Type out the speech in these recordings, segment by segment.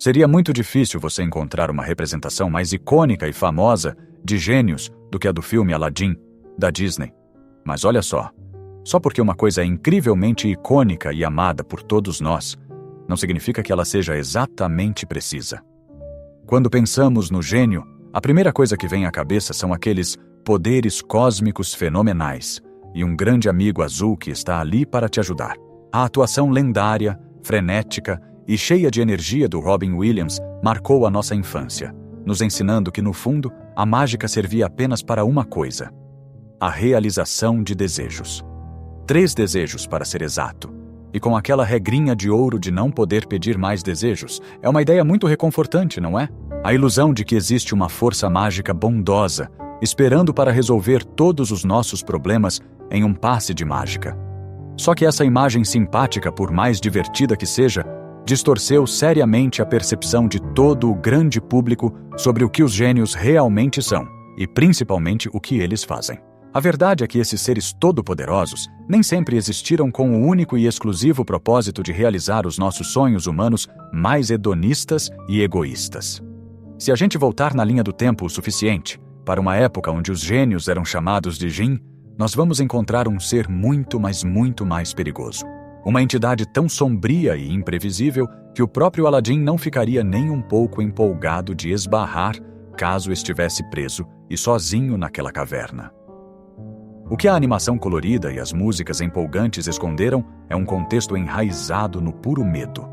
Seria muito difícil você encontrar uma representação mais icônica e famosa de gênios do que a do filme Aladdin, da Disney. Mas olha só porque uma coisa é incrivelmente icônica e amada por todos nós, não significa que ela seja exatamente precisa. Quando pensamos no gênio, a primeira coisa que vem à cabeça são aqueles poderes cósmicos fenomenais e um grande amigo azul que está ali para te ajudar. A atuação lendária, frenética e cheia de energia do Robin Williams marcou a nossa infância, nos ensinando que, no fundo, a mágica servia apenas para uma coisa: a realização de desejos. 3 desejos, para ser exato. E com aquela regrinha de ouro de não poder pedir mais desejos, é uma ideia muito reconfortante, não é? A ilusão de que existe uma força mágica bondosa, esperando para resolver todos os nossos problemas em um passe de mágica. Só que essa imagem simpática, por mais divertida que seja, distorceu seriamente a percepção de todo o grande público sobre o que os gênios realmente são, e principalmente o que eles fazem. A verdade é que esses seres todo-poderosos nem sempre existiram com o único e exclusivo propósito de realizar os nossos sonhos humanos mais hedonistas e egoístas. Se a gente voltar na linha do tempo o suficiente, para uma época onde os gênios eram chamados de Jinn, nós vamos encontrar um ser muito, mas muito mais perigoso. Uma entidade tão sombria e imprevisível que o próprio Aladdin não ficaria nem um pouco empolgado de esbarrar caso estivesse preso e sozinho naquela caverna. O que a animação colorida e as músicas empolgantes esconderam é um contexto enraizado no puro medo.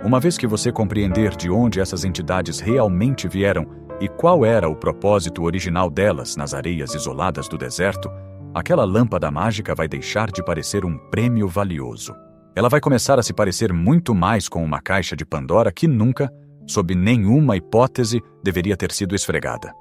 Uma vez que você compreender de onde essas entidades realmente vieram e qual era o propósito original delas nas areias isoladas do deserto, aquela lâmpada mágica vai deixar de parecer um prêmio valioso. Ela vai começar a se parecer muito mais com uma caixa de Pandora que nunca, sob nenhuma hipótese, deveria ter sido esfregada.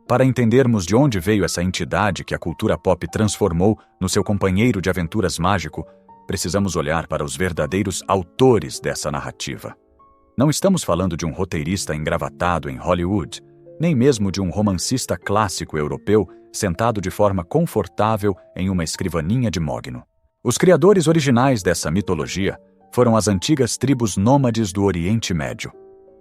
Para entendermos de onde veio essa entidade que a cultura pop transformou no seu companheiro de aventuras mágico, precisamos olhar para os verdadeiros autores dessa narrativa. Não estamos falando de um roteirista engravatado em Hollywood, nem mesmo de um romancista clássico europeu sentado de forma confortável em uma escrivaninha de mogno. Os criadores originais dessa mitologia foram as antigas tribos nômades do Oriente Médio.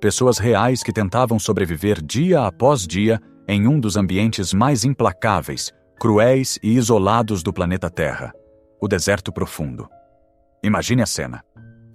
Pessoas reais que tentavam sobreviver dia após dia em um dos ambientes mais implacáveis, cruéis e isolados do planeta Terra, o deserto profundo. Imagine a cena.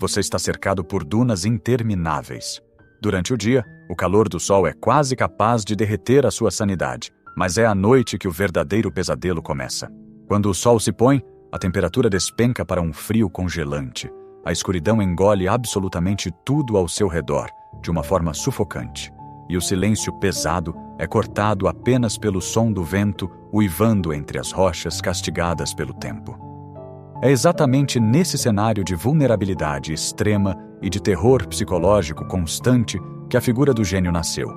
Você está cercado por dunas intermináveis. Durante o dia, o calor do sol é quase capaz de derreter a sua sanidade, mas é à noite que o verdadeiro pesadelo começa. Quando o sol se põe, a temperatura despenca para um frio congelante. A escuridão engole absolutamente tudo ao seu redor, de uma forma sufocante. E o silêncio pesado é cortado apenas pelo som do vento uivando entre as rochas castigadas pelo tempo. É exatamente nesse cenário de vulnerabilidade extrema e de terror psicológico constante que a figura do gênio nasceu.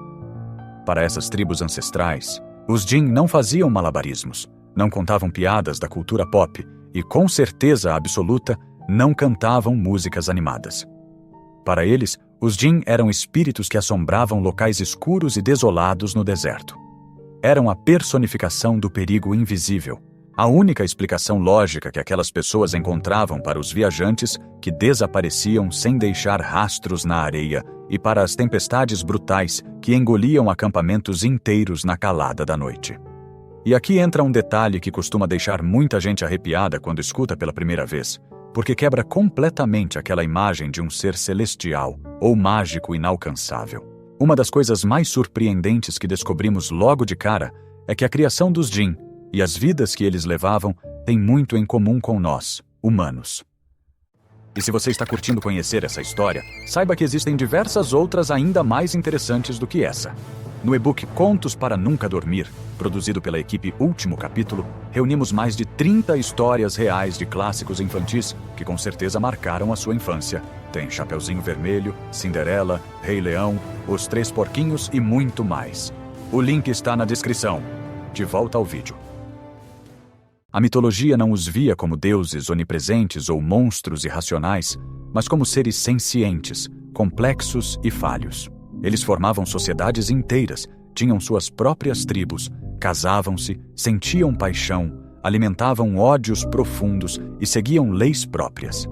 Para essas tribos ancestrais, os Jinn não faziam malabarismos, não contavam piadas da cultura pop e, com certeza absoluta, não cantavam músicas animadas. Para eles, os Jinn eram espíritos que assombravam locais escuros e desolados no deserto. Eram a personificação do perigo invisível, a única explicação lógica que aquelas pessoas encontravam para os viajantes que desapareciam sem deixar rastros na areia e para as tempestades brutais que engoliam acampamentos inteiros na calada da noite. E aqui entra um detalhe que costuma deixar muita gente arrepiada quando escuta pela primeira vez, porque quebra completamente aquela imagem de um ser celestial ou mágico inalcançável. Uma das coisas mais surpreendentes que descobrimos logo de cara é que a criação dos Jinn e as vidas que eles levavam têm muito em comum com nós, humanos. E se você está curtindo conhecer essa história, saiba que existem diversas outras ainda mais interessantes do que essa. No e-book Contos para Nunca Dormir, produzido pela equipe Último Capítulo, reunimos mais de 30 histórias reais de clássicos infantis que com certeza marcaram a sua infância. Tem Chapeuzinho Vermelho, Cinderela, Rei Leão, Os Três Porquinhos e muito mais. O link está na descrição. De volta ao vídeo. A mitologia não os via como deuses onipresentes ou monstros irracionais, mas como seres sencientes, complexos e falhos. Eles formavam sociedades inteiras, tinham suas próprias tribos, casavam-se, sentiam paixão, alimentavam ódios profundos e seguiam leis próprias.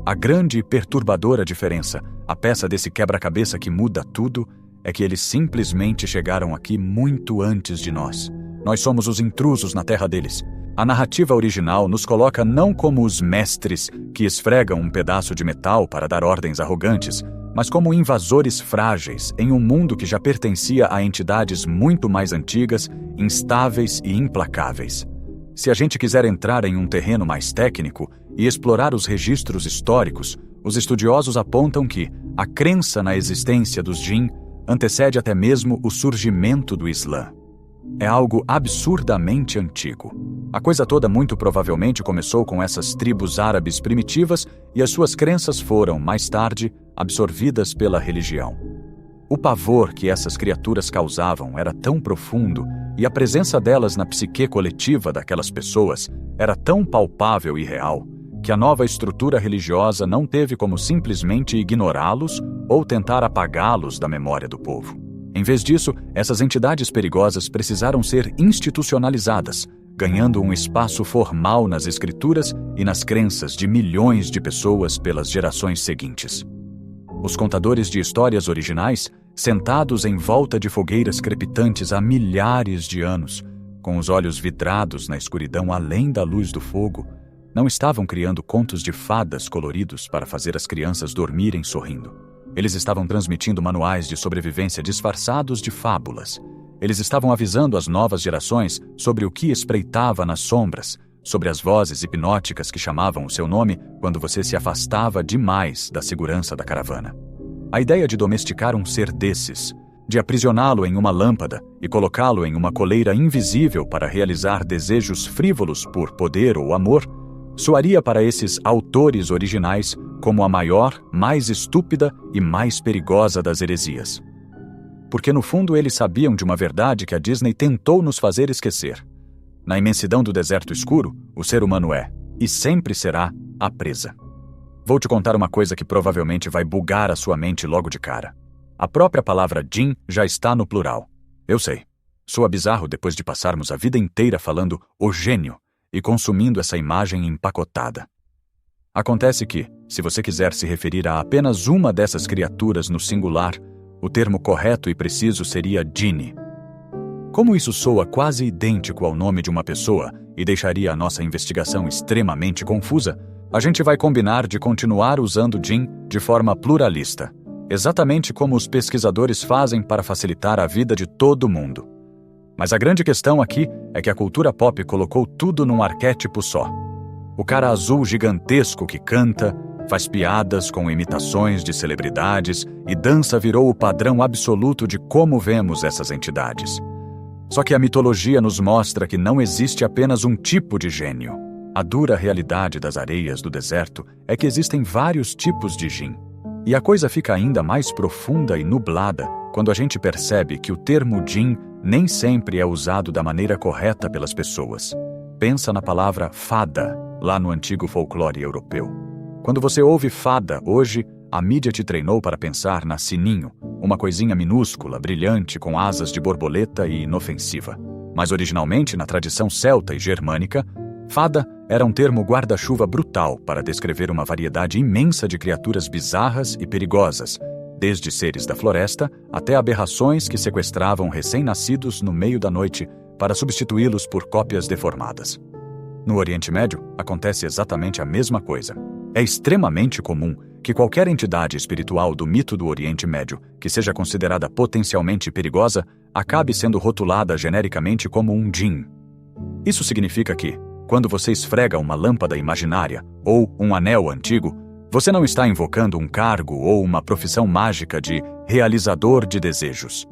A grande e perturbadora diferença, a peça desse quebra-cabeça que muda tudo, é que eles simplesmente chegaram aqui muito antes de nós. Nós somos os intrusos na terra deles. A narrativa original nos coloca não como os mestres que esfregam um pedaço de metal para dar ordens arrogantes, mas como invasores frágeis em um mundo que já pertencia a entidades muito mais antigas, instáveis e implacáveis. Se a gente quiser entrar em um terreno mais técnico e explorar os registros históricos, os estudiosos apontam que a crença na existência dos jinn antecede até mesmo o surgimento do Islã. É algo absurdamente antigo. A coisa toda muito provavelmente começou com essas tribos árabes primitivas e as suas crenças foram, mais tarde, absorvidas pela religião. O pavor que essas criaturas causavam era tão profundo e a presença delas na psique coletiva daquelas pessoas era tão palpável e real que a nova estrutura religiosa não teve como simplesmente ignorá-los ou tentar apagá-los da memória do povo. Em vez disso, essas entidades perigosas precisaram ser institucionalizadas, ganhando um espaço formal nas escrituras e nas crenças de milhões de pessoas pelas gerações seguintes. Os contadores de histórias originais, sentados em volta de fogueiras crepitantes há milhares de anos, com os olhos vidrados na escuridão além da luz do fogo, não estavam criando contos de fadas coloridos para fazer as crianças dormirem sorrindo. Eles estavam transmitindo manuais de sobrevivência disfarçados de fábulas. Eles estavam avisando as novas gerações sobre o que espreitava nas sombras, sobre as vozes hipnóticas que chamavam o seu nome quando você se afastava demais da segurança da caravana. A ideia de domesticar um ser desses, de aprisioná-lo em uma lâmpada e colocá-lo em uma coleira invisível para realizar desejos frívolos por poder ou amor, soaria para esses autores originais como a maior, mais estúpida e mais perigosa das heresias. Porque no fundo eles sabiam de uma verdade que a Disney tentou nos fazer esquecer. Na imensidão do deserto escuro, o ser humano é, e sempre será, a presa. Vou te contar uma coisa que provavelmente vai bugar a sua mente logo de cara. A própria palavra jinn já está no plural. Eu sei. Soa bizarro depois de passarmos a vida inteira falando o gênio e consumindo essa imagem empacotada. Acontece que, se você quiser se referir a apenas uma dessas criaturas no singular, o termo correto e preciso seria Jinni. Como isso soa quase idêntico ao nome de uma pessoa e deixaria a nossa investigação extremamente confusa, a gente vai combinar de continuar usando jinn de forma pluralista, exatamente como os pesquisadores fazem para facilitar a vida de todo mundo. Mas a grande questão aqui é que a cultura pop colocou tudo num arquétipo só. O cara azul gigantesco que canta, faz piadas com imitações de celebridades e dança virou o padrão absoluto de como vemos essas entidades. Só que a mitologia nos mostra que não existe apenas um tipo de gênio. A dura realidade das areias do deserto é que existem vários tipos de jinn. E a coisa fica ainda mais profunda e nublada quando a gente percebe que o termo jinn nem sempre é usado da maneira correta pelas pessoas. Pensa na palavra fada, lá no antigo folclore europeu. Quando você ouve fada hoje, a mídia te treinou para pensar na sininho, uma coisinha minúscula, brilhante, com asas de borboleta e inofensiva. Mas originalmente, na tradição celta e germânica, fada era um termo guarda-chuva brutal para descrever uma variedade imensa de criaturas bizarras e perigosas, desde seres da floresta até aberrações que sequestravam recém-nascidos no meio da noite para substituí-los por cópias deformadas. No Oriente Médio, acontece exatamente a mesma coisa. É extremamente comum que qualquer entidade espiritual do mito do Oriente Médio, que seja considerada potencialmente perigosa, acabe sendo rotulada genericamente como um jinn. Isso significa que, quando você esfrega uma lâmpada imaginária ou um anel antigo, você não está invocando um cargo ou uma profissão mágica de realizador de desejos.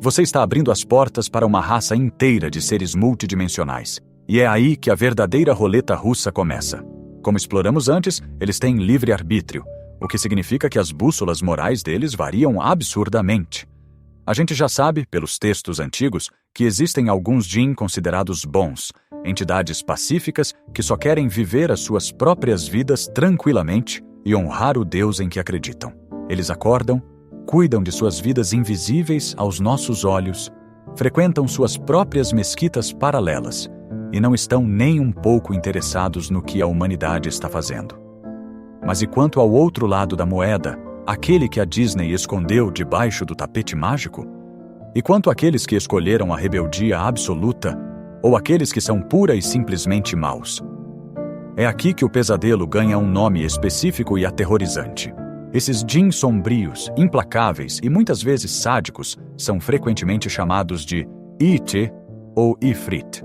Você está abrindo as portas para uma raça inteira de seres multidimensionais. E é aí que a verdadeira roleta russa começa. Como exploramos antes, eles têm livre-arbítrio, o que significa que as bússolas morais deles variam absurdamente. A gente já sabe, pelos textos antigos, que existem alguns jinn considerados bons, entidades pacíficas que só querem viver as suas próprias vidas tranquilamente e honrar o Deus em que acreditam. Eles acordam, cuidam de suas vidas invisíveis aos nossos olhos, frequentam suas próprias mesquitas paralelas e não estão nem um pouco interessados no que a humanidade está fazendo. Mas e quanto ao outro lado da moeda, aquele que a Disney escondeu debaixo do tapete mágico? E quanto àqueles que escolheram a rebeldia absoluta, ou aqueles que são pura e simplesmente maus? É aqui que o pesadelo ganha um nome específico e aterrorizante. Esses djinns sombrios, implacáveis e muitas vezes sádicos são frequentemente chamados de It ou Ifrit.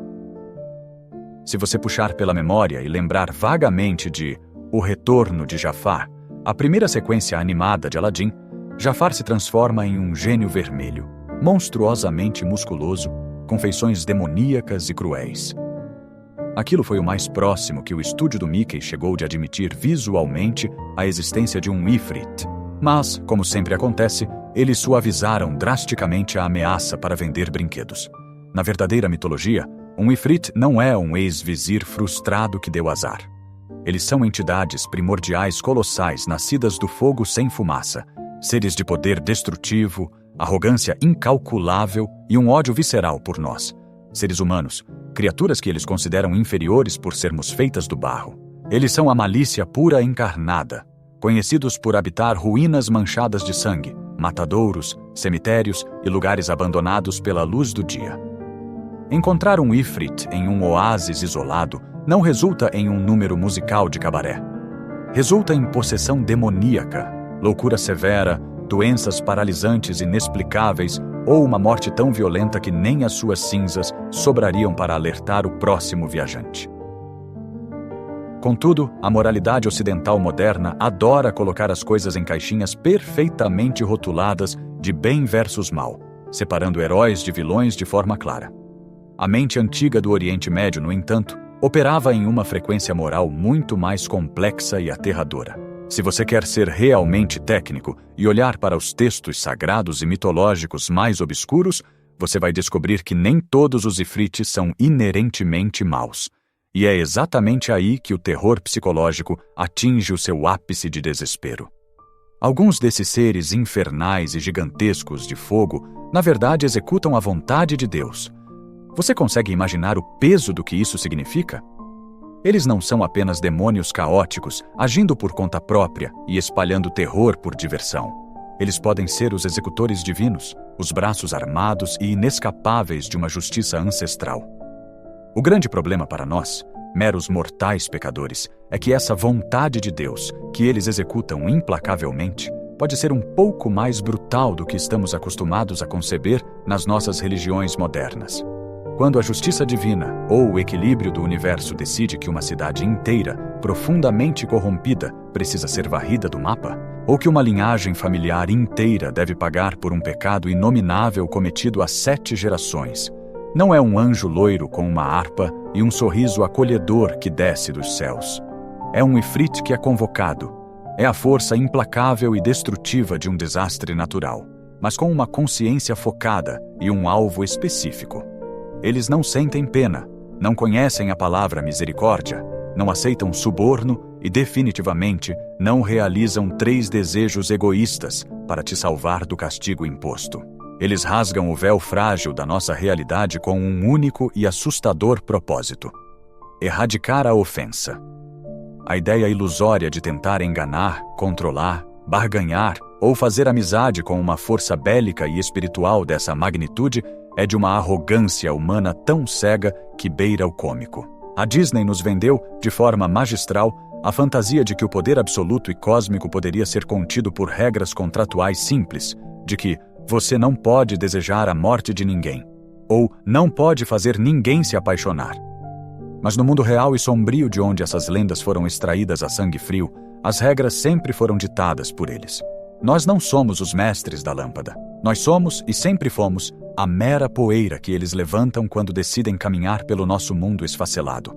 Se você puxar pela memória e lembrar vagamente de O Retorno de Jafar, a primeira sequência animada de Aladdin, Jafar se transforma em um gênio vermelho, monstruosamente musculoso, com feições demoníacas e cruéis. Aquilo foi o mais próximo que o estúdio do Mickey chegou de admitir visualmente a existência de um Ifrit. Mas, como sempre acontece, eles suavizaram drasticamente a ameaça para vender brinquedos. Na verdadeira mitologia, um Ifrit não é um ex-vizir frustrado que deu azar. Eles são entidades primordiais colossais nascidas do fogo sem fumaça, seres de poder destrutivo, arrogância incalculável e um ódio visceral por nós, seres humanos, criaturas que eles consideram inferiores por sermos feitas do barro. Eles são a malícia pura encarnada, conhecidos por habitar ruínas manchadas de sangue, matadouros, cemitérios e lugares abandonados pela luz do dia. Encontrar um Ifrit em um oásis isolado não resulta em um número musical de cabaré. Resulta em possessão demoníaca, loucura severa, doenças paralisantes inexplicáveis ou uma morte tão violenta que nem as suas cinzas sobrariam para alertar o próximo viajante. Contudo, a moralidade ocidental moderna adora colocar as coisas em caixinhas perfeitamente rotuladas de bem versus mal, separando heróis de vilões de forma clara. A mente antiga do Oriente Médio, no entanto, operava em uma frequência moral muito mais complexa e aterradora. Se você quer ser realmente técnico e olhar para os textos sagrados e mitológicos mais obscuros, você vai descobrir que nem todos os ifrites são inerentemente maus. E é exatamente aí que o terror psicológico atinge o seu ápice de desespero. Alguns desses seres infernais e gigantescos de fogo, na verdade, executam a vontade de Deus. Você consegue imaginar o peso do que isso significa? Eles não são apenas demônios caóticos, agindo por conta própria e espalhando terror por diversão. Eles podem ser os executores divinos, os braços armados e inescapáveis de uma justiça ancestral. O grande problema para nós, meros mortais pecadores, é que essa vontade de Deus, que eles executam implacavelmente, pode ser um pouco mais brutal do que estamos acostumados a conceber nas nossas religiões modernas. Quando a justiça divina ou o equilíbrio do universo decide que uma cidade inteira, profundamente corrompida, precisa ser varrida do mapa, ou que uma linhagem familiar inteira deve pagar por um pecado inominável cometido há 7 gerações, não é um anjo loiro com uma harpa e um sorriso acolhedor que desce dos céus. É um ifrit que é convocado. É a força implacável e destrutiva de um desastre natural, mas com uma consciência focada e um alvo específico. Eles não sentem pena, não conhecem a palavra misericórdia, não aceitam suborno e definitivamente não realizam 3 desejos egoístas para te salvar do castigo imposto. Eles rasgam o véu frágil da nossa realidade com um único e assustador propósito: erradicar a ofensa. A ideia ilusória de tentar enganar, controlar, barganhar ou fazer amizade com uma força bélica e espiritual dessa magnitude é de uma arrogância humana tão cega que beira o cômico. A Disney nos vendeu, de forma magistral, a fantasia de que o poder absoluto e cósmico poderia ser contido por regras contratuais simples, de que você não pode desejar a morte de ninguém, ou não pode fazer ninguém se apaixonar. Mas no mundo real e sombrio de onde essas lendas foram extraídas a sangue frio, as regras sempre foram ditadas por eles. Nós não somos os mestres da lâmpada. Nós somos, e sempre fomos, a mera poeira que eles levantam quando decidem caminhar pelo nosso mundo esfacelado.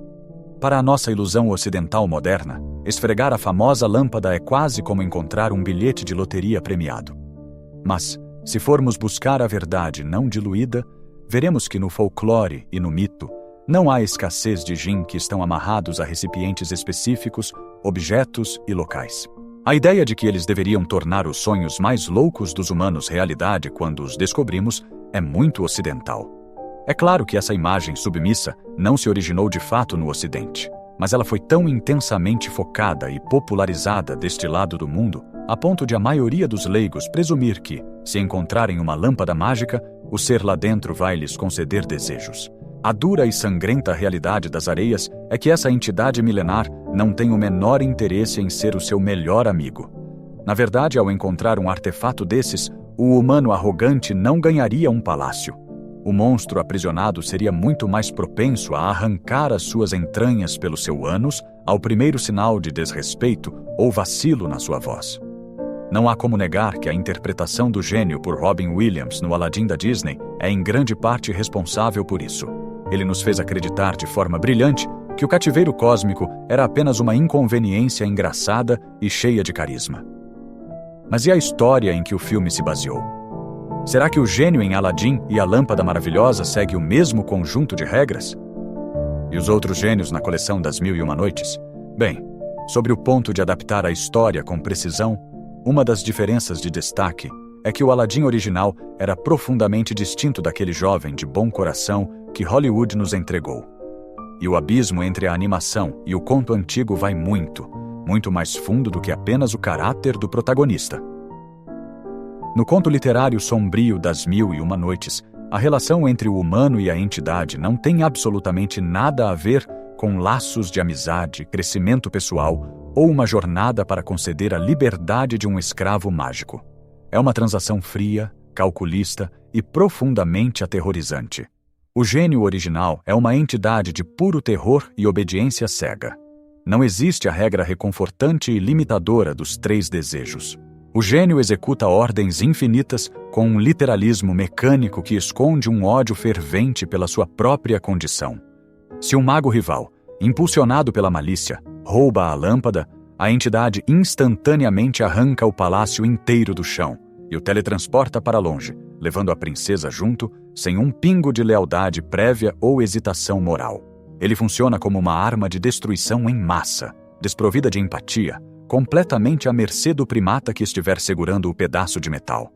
Para a nossa ilusão ocidental moderna, esfregar a famosa lâmpada é quase como encontrar um bilhete de loteria premiado. Mas, se formos buscar a verdade não diluída, veremos que no folclore e no mito não há escassez de djinn que estão amarrados a recipientes específicos, objetos e locais. A ideia de que eles deveriam tornar os sonhos mais loucos dos humanos realidade quando os descobrimos é muito ocidental. É claro que essa imagem submissa não se originou de fato no Ocidente, mas ela foi tão intensamente focada e popularizada deste lado do mundo, a ponto de a maioria dos leigos presumir que, se encontrarem uma lâmpada mágica, o ser lá dentro vai lhes conceder desejos. A dura e sangrenta realidade das areias é que essa entidade milenar não tem o menor interesse em ser o seu melhor amigo. Na verdade, ao encontrar um artefato desses, o humano arrogante não ganharia um palácio. O monstro aprisionado seria muito mais propenso a arrancar as suas entranhas pelo seu ânus ao primeiro sinal de desrespeito ou vacilo na sua voz. Não há como negar que a interpretação do gênio por Robin Williams no Aladdin da Disney é em grande parte responsável por isso. Ele nos fez acreditar de forma brilhante que o cativeiro cósmico era apenas uma inconveniência engraçada e cheia de carisma. Mas e a história em que o filme se baseou? Será que o gênio em Aladdin e a Lâmpada Maravilhosa segue o mesmo conjunto de regras? E os outros gênios na coleção das Mil e Uma Noites? Bem, sobre o ponto de adaptar a história com precisão, uma das diferenças de destaque é que o Aladdin original era profundamente distinto daquele jovem de bom coração que Hollywood nos entregou. E o abismo entre a animação e o conto antigo vai muito mais fundo do que apenas o caráter do protagonista. No conto literário sombrio das Mil e Uma Noites, a relação entre o humano e a entidade não tem absolutamente nada a ver com laços de amizade, crescimento pessoal ou uma jornada para conceder a liberdade de um escravo mágico. É uma transação fria, calculista e profundamente aterrorizante. O gênio original é uma entidade de puro terror e obediência cega. Não existe a regra reconfortante e limitadora dos 3 desejos. O gênio executa ordens infinitas com um literalismo mecânico que esconde um ódio fervente pela sua própria condição. Se um mago rival, impulsionado pela malícia, rouba a lâmpada, a entidade instantaneamente arranca o palácio inteiro do chão e o teletransporta para longe, levando a princesa junto, sem um pingo de lealdade prévia ou hesitação moral. Ele funciona como uma arma de destruição em massa, desprovida de empatia, completamente à mercê do primata que estiver segurando o pedaço de metal.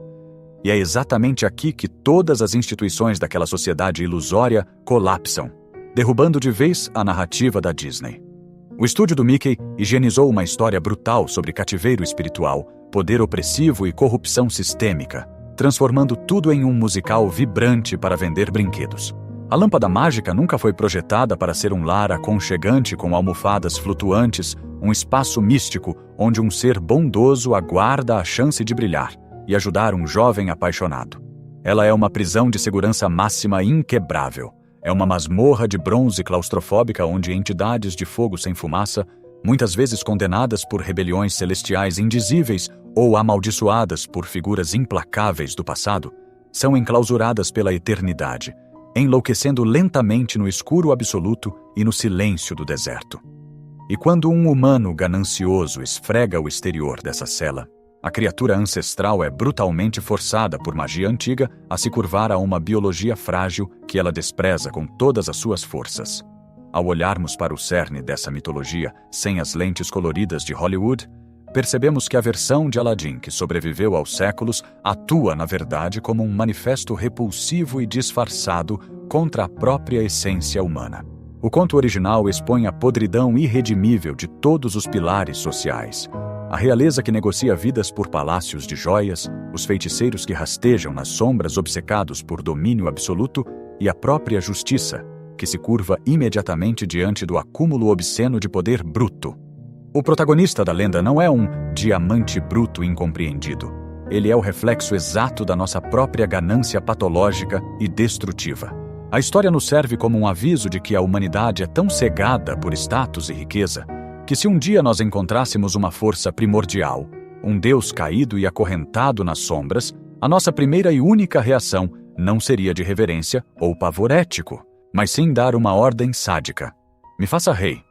E é exatamente aqui que todas as instituições daquela sociedade ilusória colapsam, derrubando de vez a narrativa da Disney. O estúdio do Mickey higienizou uma história brutal sobre cativeiro espiritual, poder opressivo e corrupção sistêmica, transformando tudo em um musical vibrante para vender brinquedos. A lâmpada mágica nunca foi projetada para ser um lar aconchegante com almofadas flutuantes, um espaço místico onde um ser bondoso aguarda a chance de brilhar e ajudar um jovem apaixonado. Ela é uma prisão de segurança máxima inquebrável. É uma masmorra de bronze claustrofóbica onde entidades de fogo sem fumaça, muitas vezes condenadas por rebeliões celestiais indizíveis ou amaldiçoadas por figuras implacáveis do passado, são enclausuradas pela eternidade, enlouquecendo lentamente no escuro absoluto e no silêncio do deserto. E quando um humano ganancioso esfrega o exterior dessa cela, a criatura ancestral é brutalmente forçada por magia antiga a se curvar a uma biologia frágil que ela despreza com todas as suas forças. Ao olharmos para o cerne dessa mitologia, sem as lentes coloridas de Hollywood, percebemos que a versão de Aladdin que sobreviveu aos séculos atua, na verdade, como um manifesto repulsivo e disfarçado contra a própria essência humana. O conto original expõe a podridão irredimível de todos os pilares sociais. A realeza que negocia vidas por palácios de joias, os feiticeiros que rastejam nas sombras obcecados por domínio absoluto e a própria justiça, que se curva imediatamente diante do acúmulo obsceno de poder bruto. O protagonista da lenda não é um diamante bruto incompreendido. Ele é o reflexo exato da nossa própria ganância patológica e destrutiva. A história nos serve como um aviso de que a humanidade é tão cegada por status e riqueza que se um dia nós encontrássemos uma força primordial, um Deus caído e acorrentado nas sombras, a nossa primeira e única reação não seria de reverência ou pavor ético, mas sim dar uma ordem sádica. Me faça rei.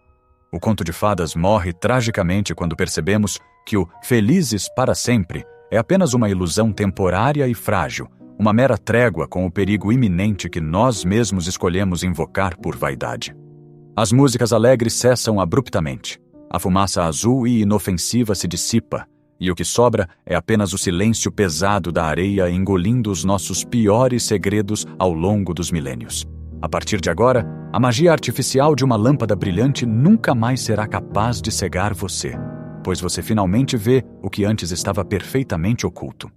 O conto de fadas morre tragicamente quando percebemos que o felizes para sempre é apenas uma ilusão temporária e frágil, uma mera trégua com o perigo iminente que nós mesmos escolhemos invocar por vaidade. As músicas alegres cessam abruptamente. A fumaça azul e inofensiva se dissipa, e o que sobra é apenas o silêncio pesado da areia engolindo os nossos piores segredos ao longo dos milênios. A partir de agora, a magia artificial de uma lâmpada brilhante nunca mais será capaz de cegar você, pois você finalmente vê o que antes estava perfeitamente oculto.